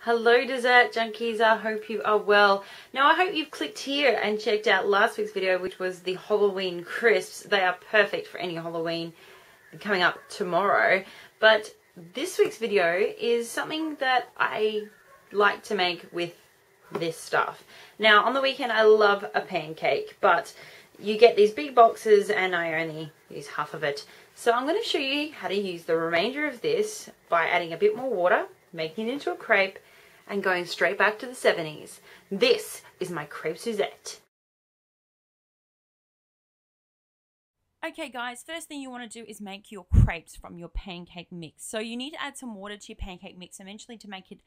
Hello dessert junkies, I hope you are well. Now I hope you've clicked here and checked out last week's video, which was the Halloween crisps. They are perfect for any Halloween coming up tomorrow. But this week's video is something that I like to make with this stuff. Now on the weekend I love a pancake, but you get these big boxes and I only use half of it. So I'm going to show you how to use the remainder of this by adding a bit more water, making it into a crepe, and going straight back to the 70s. This is my crepe Suzette. Okay guys, first thing you want to do is make your crepes from your pancake mix. So you need to add some water to your pancake mix eventually to make it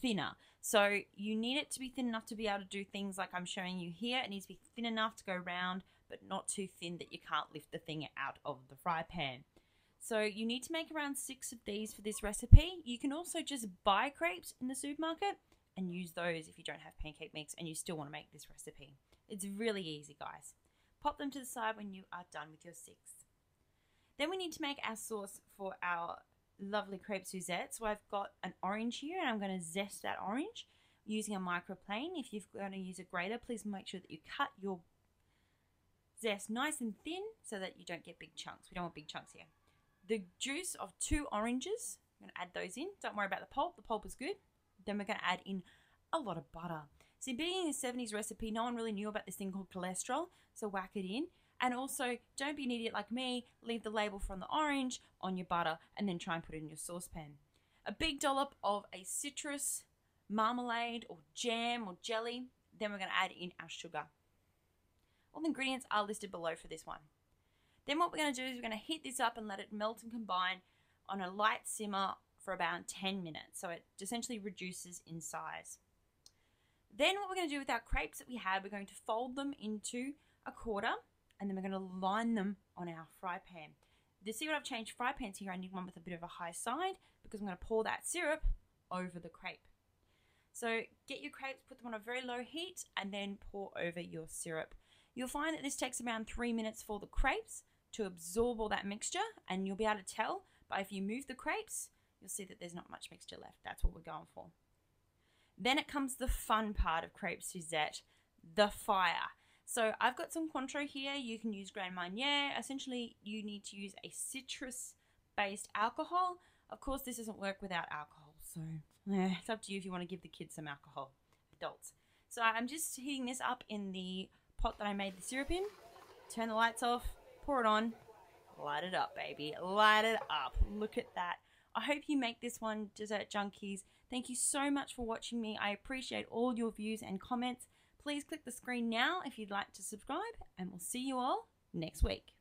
thinner. So you need it to be thin enough to be able to do things like I'm showing you here. It needs to be thin enough to go round, but not too thin that you can't lift the thing out of the fry pan. So you need to make around 6 of these for this recipe. You can also just buy crepes in the supermarket and use those if you don't have pancake mix and you still want to make this recipe. It's really easy, guys. Pop them to the side when you are done with your 6. Then we need to make our sauce for our lovely crepe Suzette. So I've got an orange here and I'm going to zest that orange using a microplane. If you're going to use a grater, please make sure that you cut your zest nice and thin so that you don't get big chunks. We don't want big chunks here. The juice of 2 oranges, I'm going to add those in. Don't worry about the pulp is good. Then we're going to add in a lot of butter. See, being in a 70s recipe, no one really knew about this thing called cholesterol, so whack it in. And also, don't be an idiot like me, leave the label from the orange on your butter and then try and put it in your saucepan. A big dollop of a citrus marmalade or jam or jelly. Then we're going to add in our sugar. All the ingredients are listed below for this one. Then what we're going to do is we're going to heat this up and let it melt and combine on a light simmer for about 10 minutes. So it essentially reduces in size. Then what we're going to do with our crepes that we have, we're going to fold them into a quarter and then we're going to line them on our fry pan. You see what I've changed fry pans here? I need one with a bit of a high side because I'm going to pour that syrup over the crepe. So get your crepes, put them on a very low heat and then pour over your syrup. You'll find that this takes around 3 minutes for the crepes to absorb all that mixture, and you'll be able to tell by if you move the crepes, you'll see that there's not much mixture left. That's what we're going for. Then it comes the fun part of crepe Suzette, the fire. So I've got some Cointreau here. You can use Grand Marnier. Essentially, you need to use a citrus-based alcohol. Of course, this doesn't work without alcohol, so it's up to you if you want to give the kids some alcohol, adults. So I'm just heating this up in the pot that I made the syrup in. Turn the lights off. Pour it on, light it up, baby, light it up. Look at that. I hope you make this one, dessert junkies. Thank you so much for watching me. I appreciate all your views and comments. Please click the screen now if you'd like to subscribe, and we'll see you all next week.